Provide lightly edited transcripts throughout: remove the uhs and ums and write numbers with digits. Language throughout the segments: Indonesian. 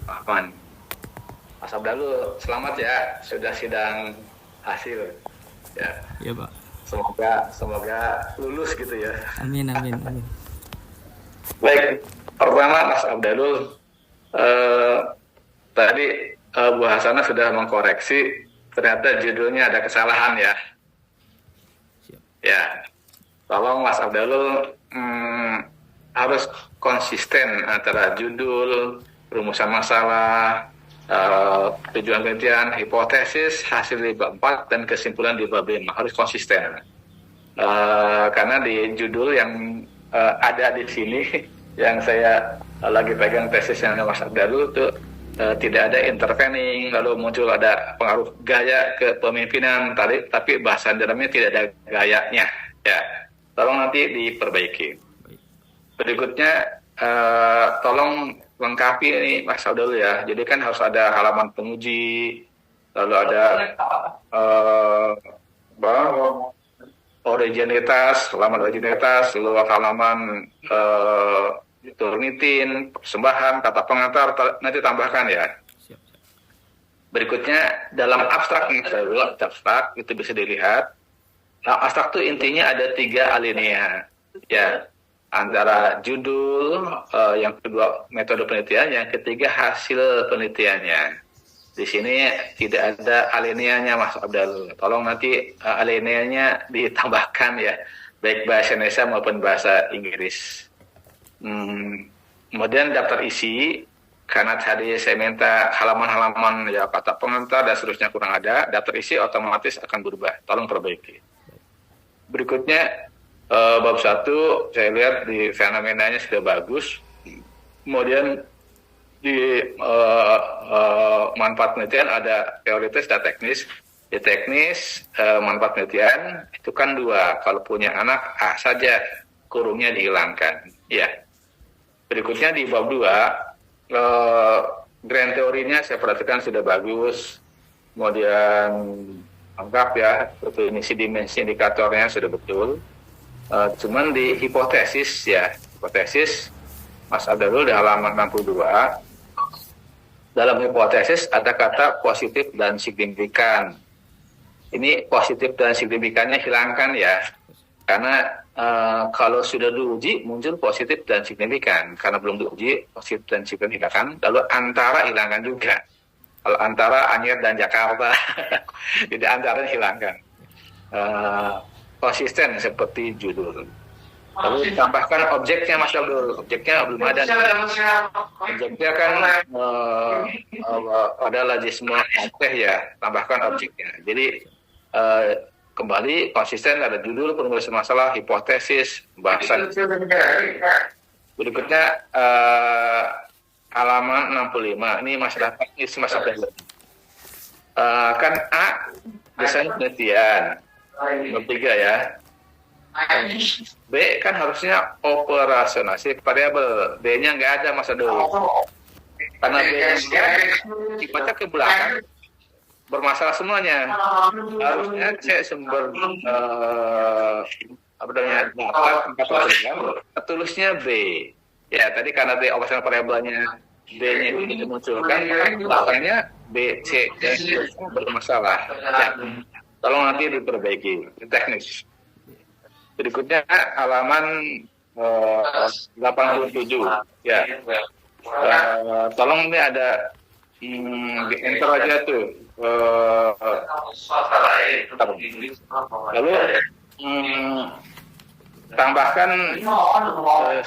Rahman. Mas Abdalul, selamat ya sudah sidang hasil. Ya, Ya Pak. semoga lulus gitu ya. Amin, amin, amin. Baik, pertama Mas Abdalul, eh, tadi Bu Hasanah sudah mengkoreksi, ternyata judulnya ada kesalahan ya. Siap. Ya, tolong Mas Abdalul harus konsisten antara judul, rumusan masalah, tujuan penelitian, hipotesis, hasil di bab 4, dan kesimpulan di bab 5. Harus konsisten. Karena di judul yang ada di sini, yang saya lagi pegang tesisnya Mas Abdalul itu tidak ada intervening, lalu muncul ada pengaruh gaya kepemimpinan tadi, tapi bahasa dalamnya tidak ada gayanya. Ya, tolong nanti diperbaiki. Berikutnya, tolong lengkapi ini Mas Abdul ya. Jadi kan harus ada halaman penguji, lalu ada originalitas, halaman originalitas, lalu halaman turnitin, persembahan, kata pengantar, nanti tambahkan ya. Siap. Berikutnya, dalam abstrak itu bisa dilihat. Nah, abstrak itu intinya ada 3 alinea. Ya, antara judul, yang kedua metode penelitian, yang ketiga hasil penelitiannya. Di sini tidak ada alineanya Mas Abdul. Tolong nanti alineanya ditambahkan ya, baik bahasa Indonesia maupun bahasa Inggris. Kemudian daftar isi, karena tadi saya minta halaman-halaman ya kata pengantar dan seterusnya kurang ada, daftar isi otomatis akan berubah. Tolong perbaiki. Berikutnya, bab 1 saya lihat di fenomenanya sudah bagus. Kemudian di manfaat penelitian ada teoritis dan teknis. Di teknis, manfaat penelitian itu kan 2. Kalau punya anak A saja, kurungnya dihilangkan. Ya. Berikutnya di bab 2, grand teorinya saya perhatikan sudah bagus. Kemudian lengkap ya, definisi dimensi indikatornya sudah betul. Cuman di hipotesis ya, hipotesis Mas Abdul di halaman 62, dalam hipotesis ada kata positif dan signifikan. Ini positif dan signifikannya hilangkan ya, karena kalau sudah diuji muncul positif dan signifikan, karena belum diuji positif dan signifikan, lalu antara hilangkan juga. Kalau antara Anyer dan Jakarta, jadi antara hilangkan. Konsisten seperti judul. Lalu tambahkan objeknya Mas Abdul. Objeknya belum ada. Objeknya kan ada lajisme teh ya. Tambahkan objeknya. Jadi kembali konsisten, ada judul, penulisan masalah, hipotesis, bahasan. Berikutnya halaman 65. Ini masalah teknis Mas Abdul. Kan A desain penelitian. Nomor 3 ya. B kan harusnya operasionalisasi variabel. B-nya nggak ada Mas Abdul. Karena B-nya sifatnya ke belakang, bermasalah semuanya. Harusnya C sumber data tulisnya B. Ya, tadi karena B operasional variabelnya B-nya itu dimunculkan, belakangnya B, C, dan D bermasalah. Ya. Tolong nanti diperbaiki, teknis. Berikutnya halaman 87 ya. Tolong ini ada di enter aja tuh. Lalu tambahkan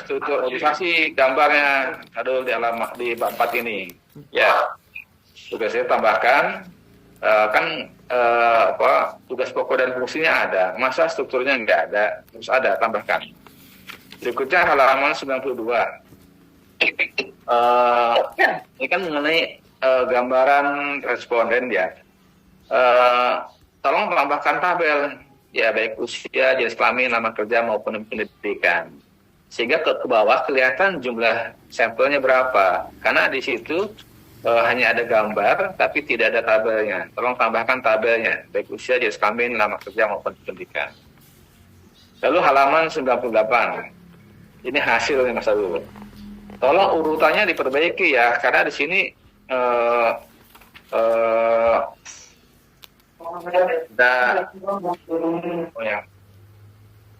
struktur organisasi gambarnya. Aduh, di bab 4 ini. Ya. Tugas saya tambahkan kan tugas pokok dan fungsinya ada, masa strukturnya nggak ada, harus ada, tambahkan. Berikutnya halaman 92. Ini kan mengenai gambaran responden ya. Tolong tambahkan tabel ya, baik usia, jenis kelamin, nama kerja maupun pendidikan, sehingga ke bawah kelihatan jumlah sampelnya berapa. Karena di situ hanya ada gambar, tapi tidak ada tabelnya. Tolong tambahkan tabelnya, baik usia, jenis kelamin, nama kerja maupun pendidikan. Lalu halaman 98. Ini hasilnya Mas Abdul. Tolong urutannya diperbaiki ya, karena di sini eh, eh, ada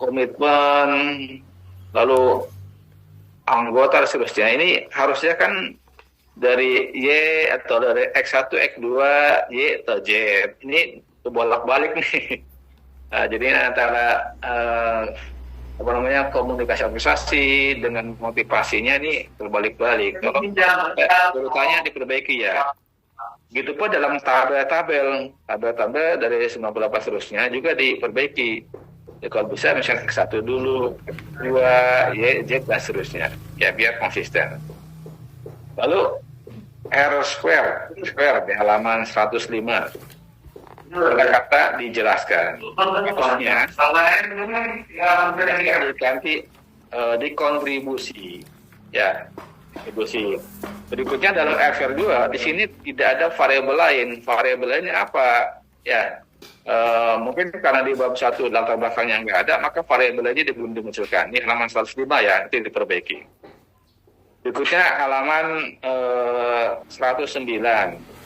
komitmen, lalu anggota dan seterusnya. Ini harusnya kan dari Y atau dari X1, X2, Y atau Z. Ini bolak-balik nih. Nah, jadi antara komunikasi organisasi dengan motivasinya ini terbalik-balik. Kalau urutannya diperbaiki ya. Gitu pun dalam tabel dari 98 seterusnya juga diperbaiki. Ya, kalau bisa misalnya X1 dulu, X2, Y, Z dan seterusnya. Ya biar konsisten. Lalu R square di halaman 105. Kata dijelaskan. Maksudnya nanti dikontribusi. Ya, kontribusi. Berikutnya dalam R2 di sini tidak ada variabel lain. Variabel lainnya apa? Ya, mungkin karena di bab 1 latar belakangnya nggak ada, maka variabel aja belum dimunculkan. Ini halaman 105 ya, nanti diperbaiki. Berikutnya halaman 109.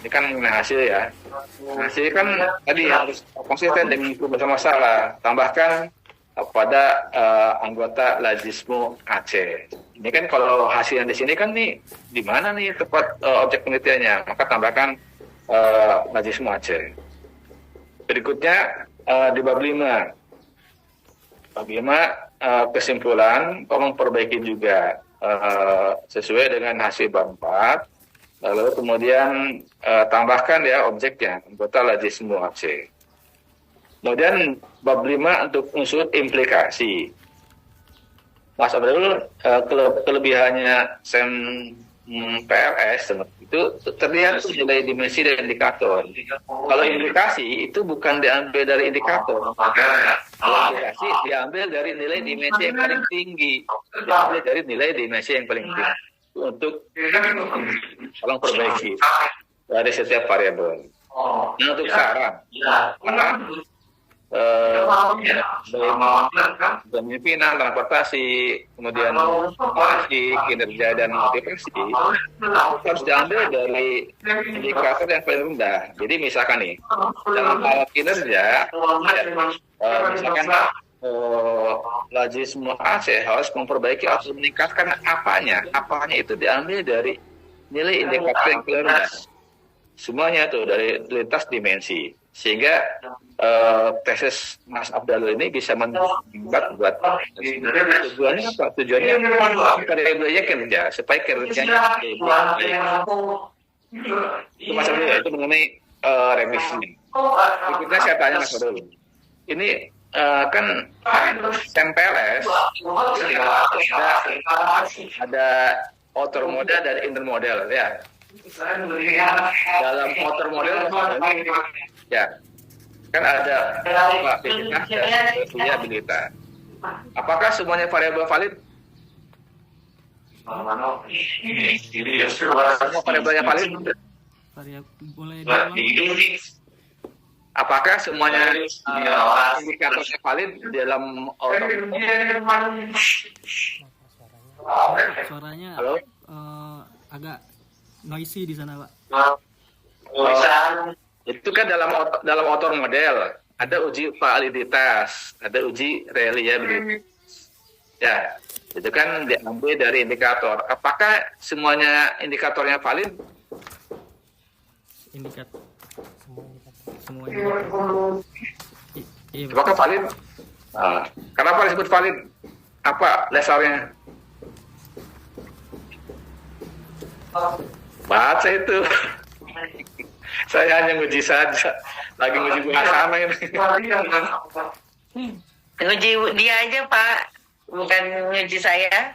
Ini kan hasil ya. Hasil kan tadi harus konsisten dengan itu masalah. Tambahkan pada anggota Lazismu Aceh. Ini kan kalau hasilnya di sini kan nih di mana nih tepat objek penelitiannya? Maka tambahkan Lazismu Aceh. Berikutnya di bab 5. Bab 5 kesimpulan tolong perbaiki juga sesuai dengan hasil bab 4. Lalu kemudian tambahkan ya objeknya, anggota Lazismu Aceh. Kemudian bab 5 untuk unsur implikasi. Mas Abdul, kelebihannya SEM PLS itu terlihat nilai dimensi dan indikator. Kalau implikasi itu bukan diambil dari indikator. Kalau implikasi diambil dari nilai dimensi yang paling tinggi. Diambil dari nilai dimensi yang paling tinggi. Untuk tolong perbaiki dari setiap variabel. Nah, untuk saran, pemimpinan, transportasi, kemudian motivasi, kinerja dan motivasi harus diambil dari indikator yang paling rendah. Jadi misalkan nih dalam hal kinerja, misalkan Lazismu Aceh harus memperbaiki atau meningkatkan apanya itu diambil dari nilai indikator yang paling rendah. Semuanya tuh dari lintas dimensi, sehingga tesis Mas Abdul ini bisa membuat tujuannya apa? Tujuannya variabelnya kerja, supaya kerjanya itu Mas Abdul itu mengenai revisi. Berikutnya saya tanya Mas Abdul, ini kan MPLS ada outer model dan inner model ya. Dalam outer model ya kan ada aktivitas dan reliabilitas. Apakah semuanya variabel valid? Semua variabelnya valid? Boleh Apakah semuanya indikatornya valid dalam suaranya Halo? Agak noisy di sana, Pak. Itu kan dalam outer model ada uji validitas, ada uji reliabilitas. Ya, itu kan diambil dari indikator. Apakah semuanya indikatornya valid? Indikator semua indikator. Iya, Apakah valid? Kenapa disebut valid? Apa dasarnya? Baca itu. Saya hanya nguji saja. Lagi nguji bahasa ini. Nguji dia aja, Pak. Bukan nguji saya.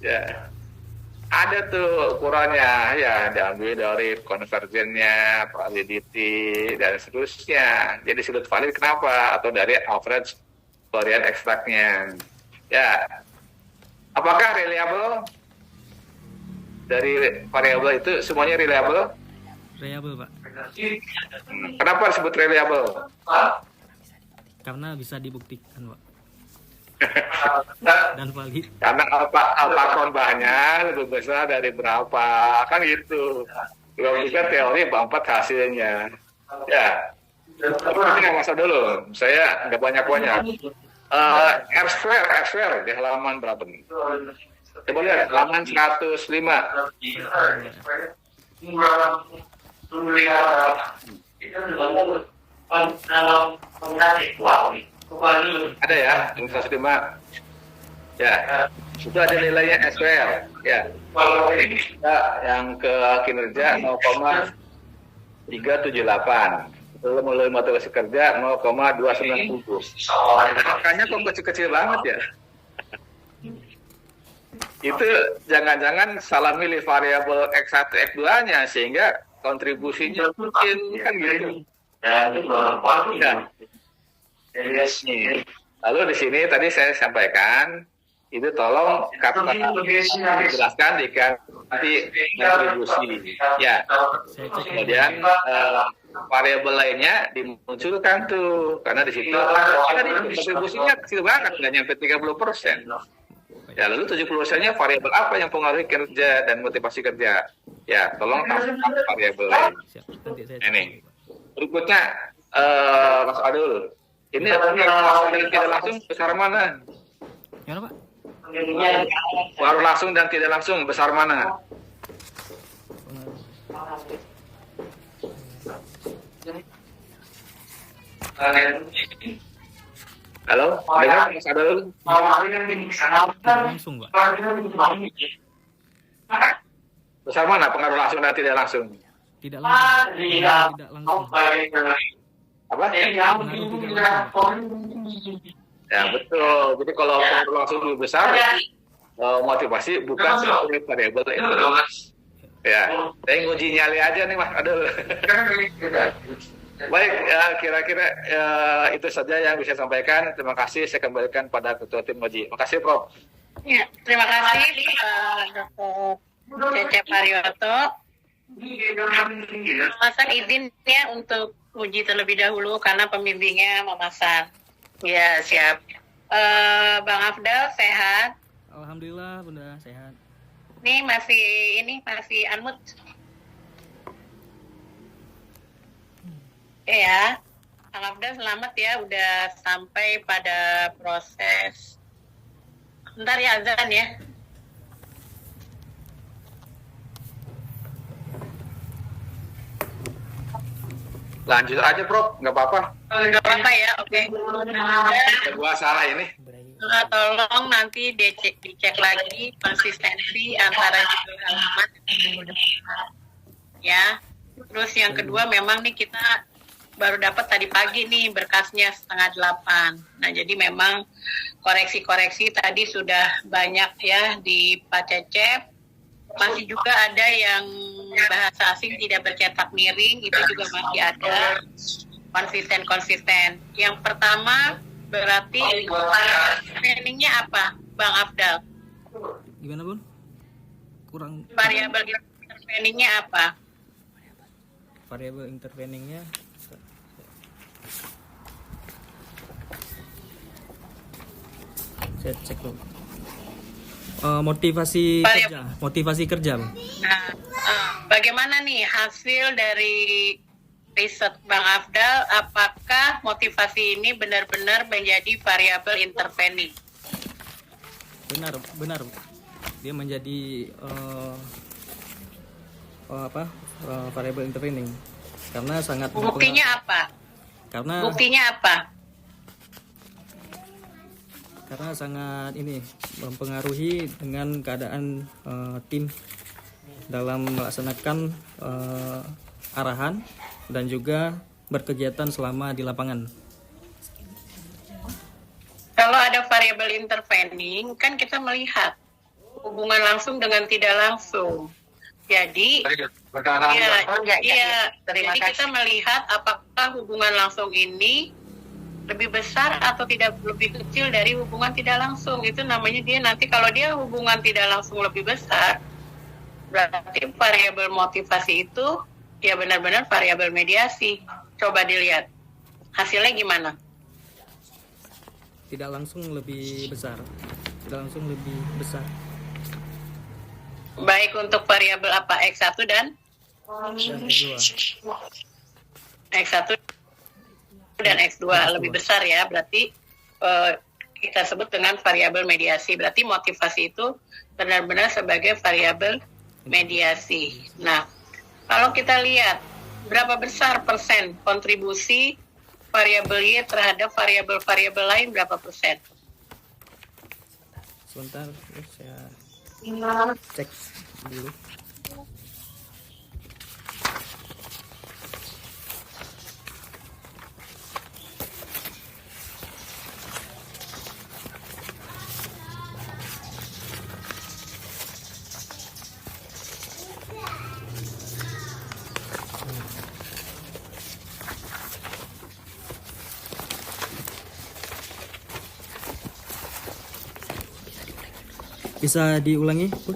Ya. Ada tuh ukurannya, ya diambil dari konvergennya, validity, dan seterusnya. Jadi disebut valid kenapa? Atau dari average varian ekstraknya. Ya. Apakah reliable? Dari variabel itu semuanya reliable? reliable, Pak. Kenapa disebut reliable? Karena bisa dibuktikan, Pak. dan valid. Karena alpha korbannya lebih besar dari berapa, kan gitu. Belum juga teori empat hasilnya. Ya, tapi nggak masuk dulu. Saya nggak banyak-banyak. R-square di halaman berapa nih? Coba lihat, halaman 105. Ada ya, 105. Ya, itu ada nilainya SWR. Ya, yang ke kinerja 0,378. Itu mulai motivasi kerja 0,297. Makanya kok kecil-kecil banget ya. Itu jangan-jangan salah milih variabel X1, X2-nya sehingga kontribusinya mungkin kan gitu. Ya. Lalu di sini tadi saya sampaikan itu tolong dijelaskan diganti kontribusi. Ya. Kemudian variabel lainnya dimunculkan tuh karena di situ kontribusinya kecil banget, nggak nyampe 30%. Ya, lalu 70%-nya variabel apa yang mempengaruhi kerja dan motivasi kerja? Ya, tolong tambahkan variabel lain. Ini. Berikutnya, Mas Adul. Ini langsung dan tidak langsung besar mana? Gimana, Pak? Baru langsung dan tidak langsung besar mana? Halo, dengar Mas Adul? Tidak langsung, Pak. Besar mana pengaruh langsung dan tidak langsung? Tidak langsung. Tidak langsung. Apa? Pengaruh tidak langsung. Ya betul. Jadi kalau pengaruh langsung lebih besar, motivasi bukan sebagai variabel itu. Ya, saya nguji nyali aja nih Mas Adul. Baik, ya, kira-kira itu saja yang bisa saya sampaikan. Terima kasih. Saya kembalikan pada Ketua Tim Ngoji. Terima kasih, Prof. Ya, terima kasih Dr. Cecep Haryoto. Masak izin ya untuk uji terlebih dahulu karena pembimbingnya memasang. Ya, siap. Bang Afdal sehat? Alhamdulillah, Bunda sehat. Ini masih unmute. Ya, Bang Afdal selamat ya udah sampai pada proses. Bentar ya azan ya. Lanjut aja, Prof. Nggak apa-apa. Nggak apa-apa ya, oke. Kedua salah ini. Tolong nanti dicek lagi konsistensi antara judul halaman dan minggu depan. Ya. Terus yang kedua memang nih kita baru dapat tadi pagi nih berkasnya 7:30. Nah, jadi memang koreksi-koreksi tadi sudah banyak ya di Pak Cecep. Masih juga ada yang bahasa asing tidak bercetak miring, itu juga masih ada konsisten. Yang pertama berarti trainingnya apa, Bang Afdal? Gimana, Bun? Kurang Variabel trainingnya apa? variabel interveningnya. Saya cek dulu. Motivasi kerja. Bang. Nah, bagaimana nih hasil dari riset Bang Afdal? Apakah motivasi ini benar-benar menjadi variabel intervening? Benar. Dia menjadi variabel intervening karena sangat. Buktinya apa? Karena sangat mempengaruhi dengan keadaan tim dalam melaksanakan arahan dan juga berkegiatan selama di lapangan. Kalau ada variabel intervening, kan kita melihat hubungan langsung dengan tidak langsung. Jadi, jadi kita melihat apakah hubungan langsung ini lebih besar atau tidak lebih kecil dari hubungan tidak langsung. Itu namanya dia nanti kalau dia hubungan tidak langsung lebih besar, berarti variabel motivasi itu ya benar-benar variabel mediasi. Coba dilihat hasilnya gimana. tidak langsung lebih besar. Baik untuk variabel apa? X1 dan Dan X2. X1 dan X2 lebih besar ya, berarti kita sebut dengan variabel mediasi. Berarti motivasi itu benar-benar sebagai variabel mediasi. Nah, kalau kita lihat berapa besar persen kontribusi variabel Y terhadap variabel-variabel lain, berapa persen? Sebentar, saya cek dulu. Bisa diulangi, Bu?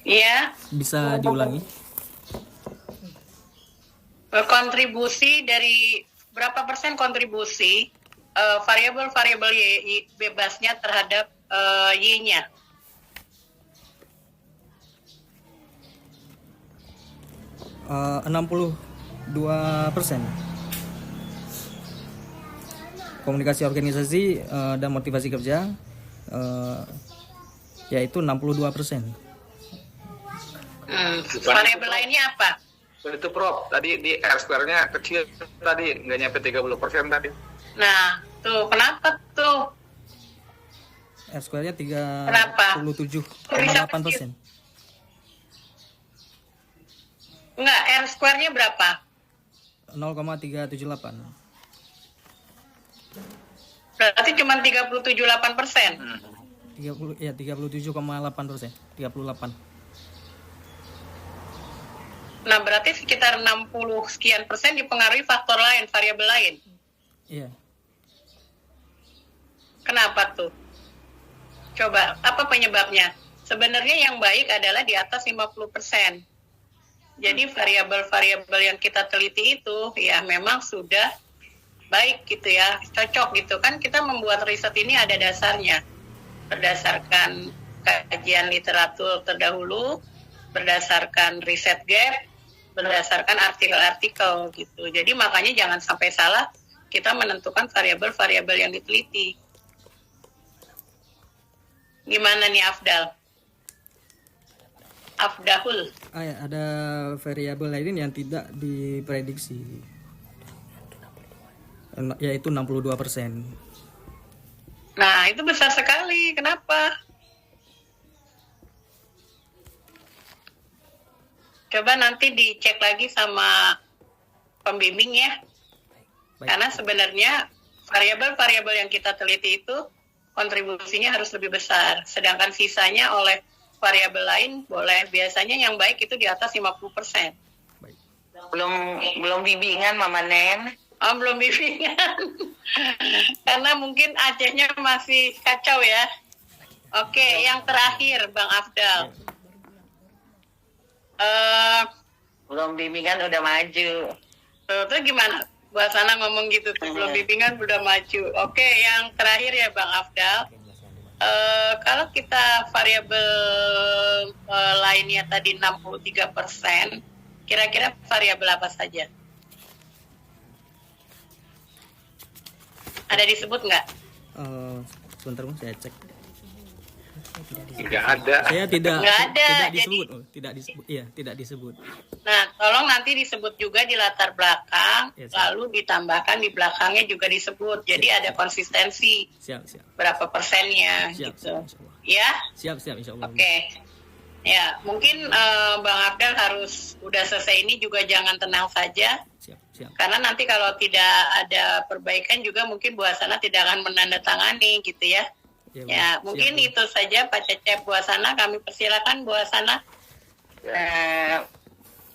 Iya, Bisa diulangi. kontribusi dari berapa persen kontribusi variabel-variabel Y bebasnya terhadap Y-nya? Uh, 62%. Komunikasi organisasi dan motivasi kerja yaitu 62%. Variabel lainnya apa? Itu Prof, tadi di R square-nya kecil tadi, nggak nyampe 30% tadi. Nah, tuh kenapa tuh? R square-nya Kenapa? 37,8%. Enggak, R square-nya berapa? 0,378. Berarti cuma 37,8%. 37,8%. 38. Nah, berarti sekitar 60 sekian persen dipengaruhi faktor lain, variabel lain. Iya. Kenapa tuh? Coba, apa penyebabnya? Sebenarnya yang baik adalah di atas 50%. Jadi variabel-variabel yang kita teliti itu ya memang sudah baik gitu ya, cocok gitu kan. Kita membuat riset ini ada dasarnya, berdasarkan kajian literatur terdahulu, berdasarkan riset gap, berdasarkan artikel-artikel gitu. Jadi makanya jangan sampai salah kita menentukan variabel-variabel yang diteliti. Gimana nih Afdahul? Ya, ada variabel lain yang tidak diprediksi, yaitu 62%. Nah, itu besar sekali. Kenapa? Coba nanti dicek lagi sama pembimbing ya. Baik. Karena sebenarnya variabel-variabel yang kita teliti itu kontribusinya harus lebih besar. Sedangkan sisanya oleh variabel lain boleh. Biasanya yang baik itu di atas 50%. Baik. Belum bimbingan Mama Nen. Oh, belum bimbingan. Karena mungkin Acehnya masih kacau ya. Oke, yang terakhir Bang Afdal. Belum bimbingan udah maju. Tuh gimana? Buat sana ngomong gitu tuh, belum bimbingan udah maju. Oke, yang terakhir ya Bang Afdal. Kalau kita variabel lainnya tadi 63%, kira-kira variabel apa saja? Ada disebut nggak? Sebentar, saya cek. Tidak ada. Saya tidak Nggak ada, tidak jadi- disebut. Tidak disebut. Iya, tidak disebut. Nah, tolong nanti disebut juga di latar belakang, Ya, siap. lalu ditambahkan di belakangnya juga disebut. Jadi ada konsistensi Siap. berapa persennya Siap, gitu. insyaallah. Ya, Siap, insyaallah. oke. Ya, mungkin Bang Abdal harus udah selesai ini juga jangan tenang saja. Siap. Karena nanti kalau tidak ada perbaikan juga mungkin Bu Hasana tidak akan menandatangani gitu ya. Ya, Bu. mungkin Siap, Bu. itu saja Pak Cecep, Bu Hasana. Kami persilakan Bu Hasana.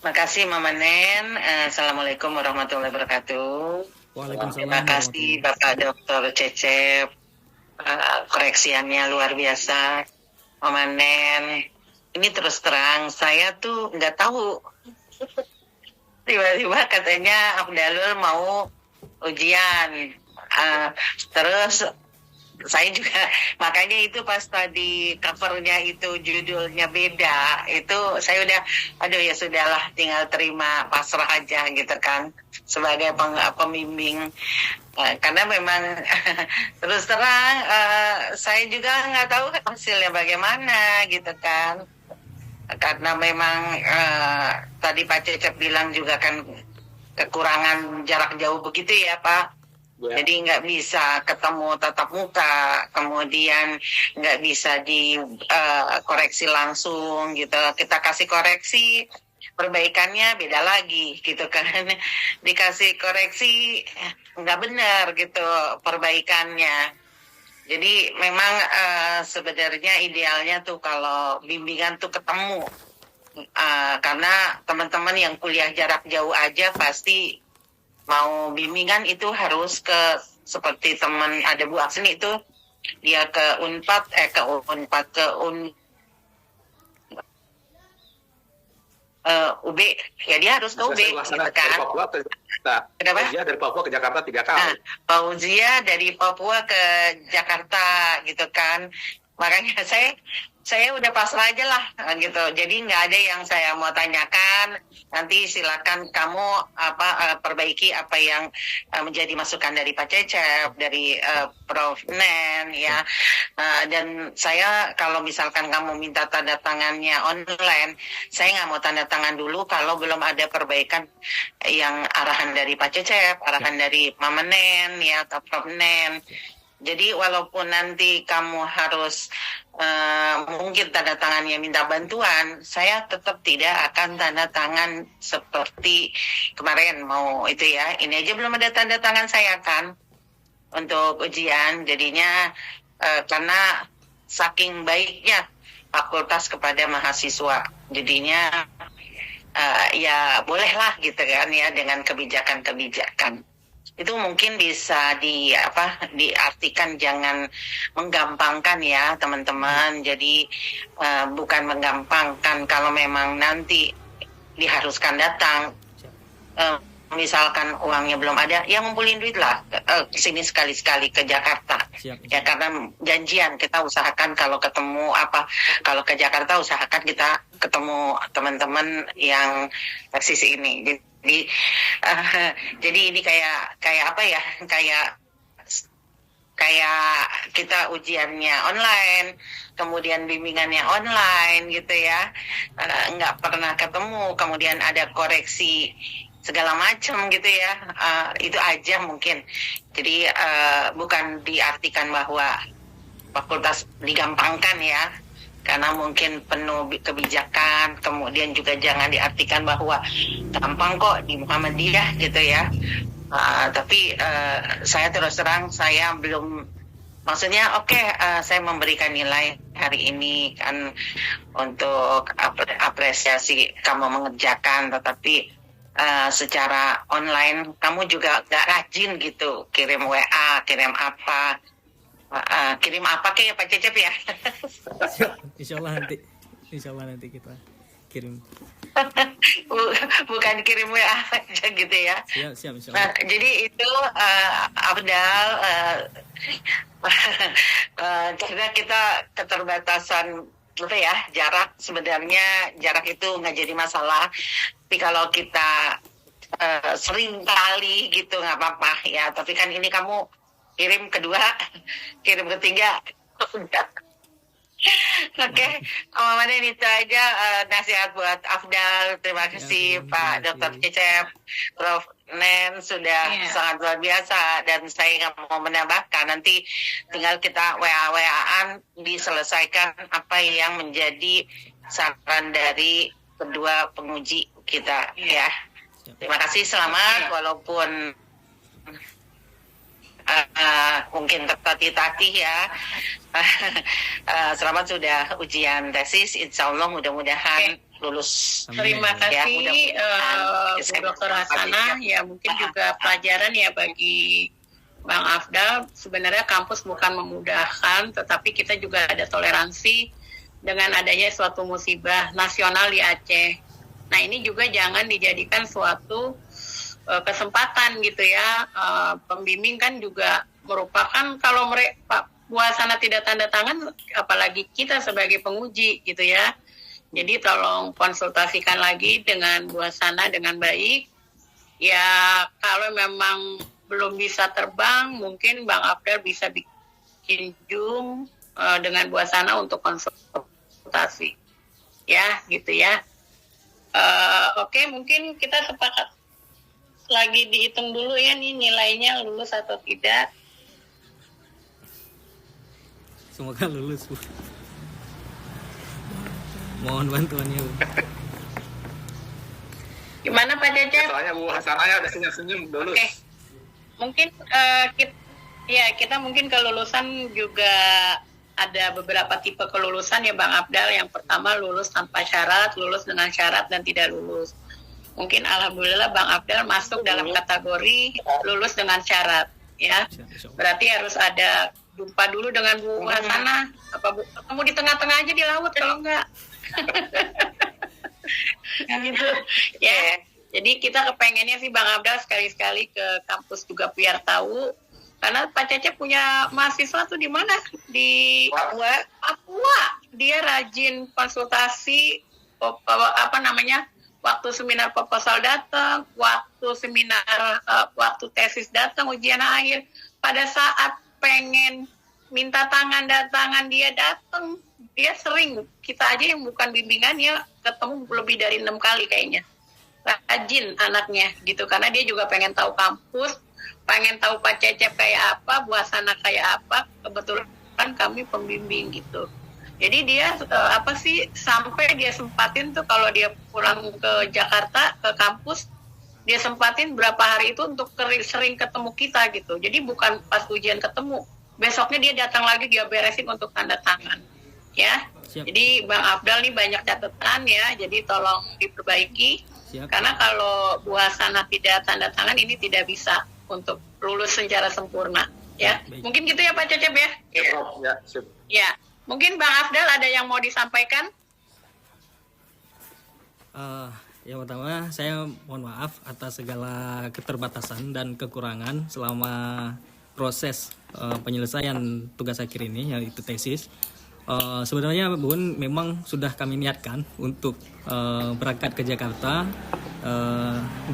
Makasih Mama Nen. Assalamualaikum warahmatullahi wabarakatuh. Waalaikumsalam. Terima kasih Bapak Dr. Cecep. Koreksiannya luar biasa. Mama Nen. Ini terus terang saya tuh nggak tahu tiba-tiba katanya Afdalul mau ujian. Terus saya juga makanya itu pas tadi covernya itu judulnya beda, itu saya udah aduh ya sudahlah, tinggal terima pasrah aja gitu kan sebagai pembimbing. Karena memang terus terang saya juga nggak tahu hasilnya bagaimana gitu kan, karena memang tadi Pak Cecep bilang juga kan kekurangan jarak jauh begitu ya Pak. Ya. Jadi nggak bisa ketemu tatap muka, kemudian nggak bisa dikoreksi langsung gitu. Kita kasih koreksi, perbaikannya beda lagi gitu kan. Dikasih koreksi nggak benar gitu perbaikannya. Jadi memang sebenarnya idealnya tuh kalau bimbingan tuh ketemu. Karena teman-teman yang kuliah jarak jauh aja pasti mau bimbingan itu harus seperti teman ada Bu Aksini itu dia ke Unpad UB ya, dia harus ke UB gitu kan. Fauzia dari Papua ke Jakarta 3 kali. Fauzia dari Papua ke Jakarta gitu kan. Makanya saya udah pasrah aja lah gitu. Jadi nggak ada yang saya mau tanyakan. Nanti silakan kamu perbaiki apa yang menjadi masukan dari Pak Cecep, dari Prof Nen ya. Dan saya kalau misalkan kamu minta tanda tangannya online, saya nggak mau tanda tangan dulu kalau belum ada perbaikan yang arahan dari Pak Cecep, arahan dari Mama Nen ya atau Prof Nen. Jadi walaupun nanti kamu harus mungkin tanda tangannya minta bantuan, saya tetap tidak akan tanda tangan seperti kemarin mau itu ya. Ini aja belum ada tanda tangan saya kan untuk ujian. Jadinya karena saking baiknya fakultas kepada mahasiswa, jadinya ya bolehlah gitu kan ya dengan kebijakan-kebijakan. Itu mungkin bisa diartikan jangan menggampangkan ya teman-teman. Jadi bukan menggampangkan kalau memang nanti diharuskan datang, misalkan uangnya belum ada, ya ngumpulin duit lah sini sekali-sekali ke Jakarta. Siap. Ya karena janjian kita usahakan kalau ketemu kalau ke Jakarta usahakan kita ketemu teman-teman yang sisi ini. Jadi ini kayak apa ya, kayak kita ujiannya online, kemudian bimbingannya online gitu ya, nggak pernah ketemu, kemudian ada koreksi segala macam gitu ya, itu aja mungkin. Jadi bukan diartikan bahwa fakultas digampangkan ya, karena mungkin penuh kebijakan. Kemudian juga jangan diartikan bahwa gampang kok di Muhammadiyah gitu ya. Tapi saya terus terang saya belum, maksudnya saya memberikan nilai hari ini kan untuk apresiasi kamu mengerjakan, tetapi secara online kamu juga gak rajin gitu, kirim WA, kirim apa kayak Pak Cecep ya. Siap. Insya Allah nanti kita kirim. Bukan kirim WA aja gitu ya. Siap insya Nah, Allah. jadi itu Afdal, karena kita keterbatasan jarak, sebenarnya jarak itu nggak jadi masalah. Tapi kalau kita sering kali gitu nggak apa-apa ya. Tapi kan ini kamu kirim kedua, kirim ketiga, udah. Oke, Mama Nen itu aja nasihat buat Afdal. Terima kasih Pak Dr. Cecep, Prof Nen sudah sangat luar biasa, dan saya nggak mau menambahkan. Nanti tinggal kita WA-WAan diselesaikan apa yang menjadi saran dari kedua penguji kita ya. Terima kasih, selamat walaupun mungkin tertatih-tatih ya. Selamat sudah ujian tesis, insya Allah mudah-mudahan lulus. Terima kasih Bu Dr. Hasanah. Ya mungkin juga pelajaran ya bagi Bang Afdal. Sebenarnya kampus bukan memudahkan, tetapi kita juga ada toleransi dengan adanya suatu musibah nasional di Aceh. Nah ini juga jangan dijadikan suatu kesempatan gitu ya. Pembimbing kan juga merupakan kalau mereka Buasana tidak tanda tangan, apalagi kita sebagai penguji gitu ya. Jadi tolong konsultasikan lagi dengan Buasana dengan baik. Ya kalau memang belum bisa terbang, mungkin Bang Afdal bisa bikin Zoom dengan Buasana untuk konsultasi. Ya gitu ya. Oke, mungkin kita sepakat lagi dihitung dulu ya nih nilainya lulus atau tidak. Semoga lulus, Bu. Mohon bantuannya, Bu. Gimana Pak Cecep? Soalnya Bu Hasanaya udah senyum-senyum lulus. Oke. Mungkin kita mungkin kelulusan juga ada beberapa tipe kelulusan ya Bang Afdal. Yang pertama lulus tanpa syarat, lulus dengan syarat dan tidak lulus. Mungkin alhamdulillah Bang Afdal masuk dalam kategori lulus dengan syarat ya. Berarti harus ada jumpa dulu dengan Bu Hasana. Apa Bu ketemu di tengah-tengah aja di laut kalau enggak. Gitu ya. Jadi kita kepengennya sih Bang Afdal sekali-sekali ke kampus juga biar tahu. Karena Pak Cecep punya mahasiswa tuh di mana? Di Papua. Dia rajin konsultasi waktu seminar proposal datang, waktu seminar waktu tesis datang, ujian akhir. Pada saat pengen minta tangan dia datang. Dia sering, kita aja yang bukan bimbingannya ketemu lebih dari 6 kali kayaknya. Rajin anaknya gitu, karena dia juga pengen tahu kampus, pengen tahu Pak Cecep kayak apa, Buasana kayak apa. Kebetulan kami pembimbing gitu. Jadi dia sampai dia sempatin tuh kalau dia pulang ke Jakarta ke kampus, dia sempatin berapa hari itu untuk sering ketemu kita gitu. Jadi bukan pas ujian ketemu, besoknya dia datang lagi, dia beresin untuk tanda tangan ya. Siap. Jadi Bang Afdal nih banyak catatan ya, jadi tolong diperbaiki. Siap. Karena kalau Buasana tidak tanda tangan ini tidak bisa untuk lulus secara sempurna ya. Baik. Mungkin gitu ya Pak Cecep ya. Ya, sip. Ya, mungkin Bang Afdal ada yang mau disampaikan? Yang pertama, saya mohon maaf atas segala keterbatasan dan kekurangan selama proses penyelesaian tugas akhir ini, yaitu tesis. Sebenarnya Bun memang sudah kami niatkan untuk berangkat ke Jakarta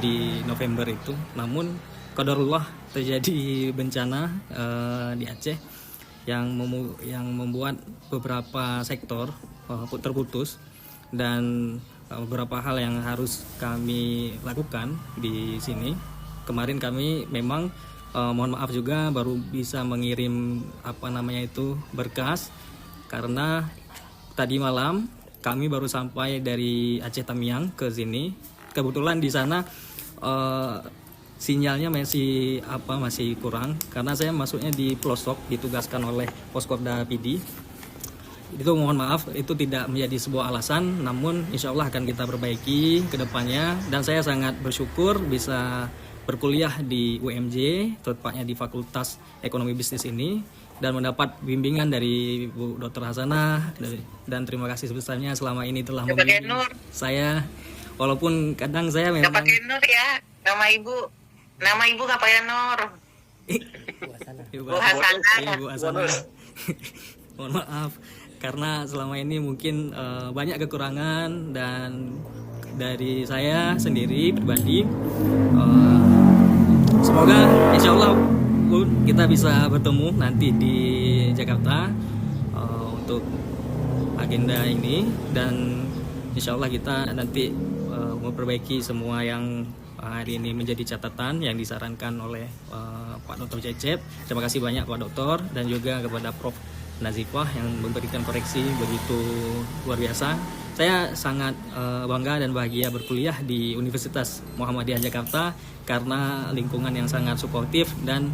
di November itu, namun qadarullah terjadi bencana di Aceh yang membuat beberapa sektor terputus, dan beberapa hal yang harus kami lakukan di sini. Kemarin kami memang mohon maaf juga baru bisa mengirim berkas, karena tadi malam kami baru sampai dari Aceh Tamiang ke sini. Kebetulan di sana sinyalnya masih kurang, karena saya masuknya di pelosok, ditugaskan oleh Poskopda PD. Itu mohon maaf, itu tidak menjadi sebuah alasan, namun insya Allah akan kita perbaiki ke depannya. Dan saya sangat bersyukur bisa berkuliah di UMJ, tepatnya di Fakultas Ekonomi Bisnis ini, dan mendapat bimbingan dari Bu Dr. Hasanah, dan terima kasih sebesarnya selama ini telah membimbing saya. Walaupun kadang saya memang Gak pakai Nur ya, nama ibu gak pakai Nur. Bu Hasanah. Bu Hasanah. Mohon maaf karena selama ini mungkin banyak kekurangan, dan dari saya sendiri pribadi semoga insya Allah kita bisa bertemu nanti di Jakarta untuk agenda ini, dan insya Allah kita nanti memperbaiki semua yang hari ini menjadi catatan yang disarankan oleh Pak Dr. Cecep. Terima kasih banyak Pak Dokter, dan juga kepada Prof. Nazifah yang memberikan koreksi begitu luar biasa. Saya sangat bangga dan bahagia berkuliah di Universitas Muhammadiyah Jakarta karena lingkungan yang sangat suportif dan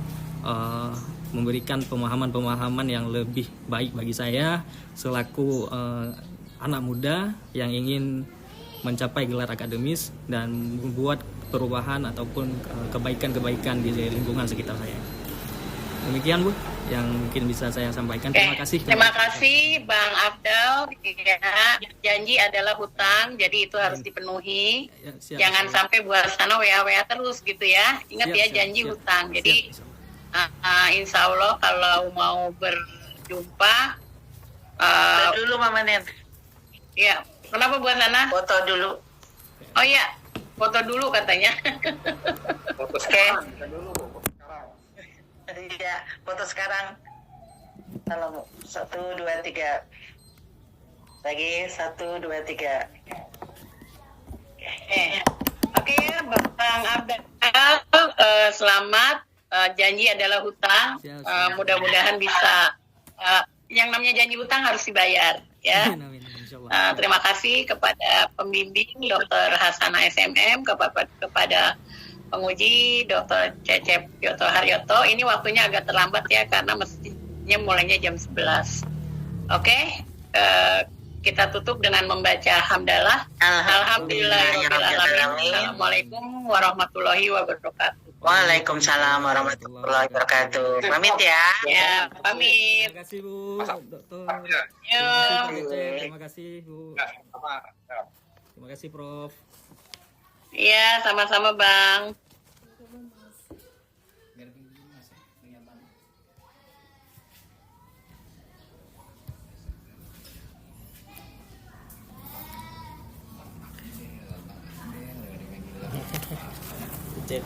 memberikan pemahaman-pemahaman yang lebih baik bagi saya selaku anak muda yang ingin mencapai gelar akademis dan membuat perubahan ataupun kebaikan-kebaikan di lingkungan sekitar saya. Demikian Bu yang mungkin bisa saya sampaikan. Terima kasih. Terima kasih Bang Afdal ya, janji adalah hutang, jadi itu harus dipenuhi. Ya, siap, Jangan siap. sampai buat sana WA terus gitu ya. Ingat Siap, ya, siap, janji siap. hutang. Jadi Siap, insya Allah kalau mau berjumpa, Foto dulu Mama Nen. ya kenapa buat sana? Foto dulu. Oh iya, foto dulu katanya. Foto sekarang, kita dulu, foto sekarang. Iya, foto sekarang. Salam. 1, 2, 3. Lagi 1, 2, 3. Oke, Bang Abdal, selamat. Janji adalah hutang. Siap, siap. Mudah-mudahan bisa. Yang namanya janji hutang harus dibayar, ya. Amin, amin, insyaallah. Terima kasih kepada pembimbing Dr. Hasanah SMM, kepada penguji Dr. Cecep Yoto Haryoto. Ini waktunya agak terlambat ya karena mestinya mulainya jam 11. Oke, kita tutup dengan membaca hamdalah. Alhamdulillahirobbilalamin. Assalamualaikum warahmatullahi wabarakatuh. Waalaikumsalam warahmatullahi wabarakatuh. Pamit ya. Ya, pamit. Terima kasih Bu, Dokter. Ya, Yuk. Terima kasih Bu. ya, sama. Ya. Terima kasih Prof. Iya, sama-sama Bang. Cek.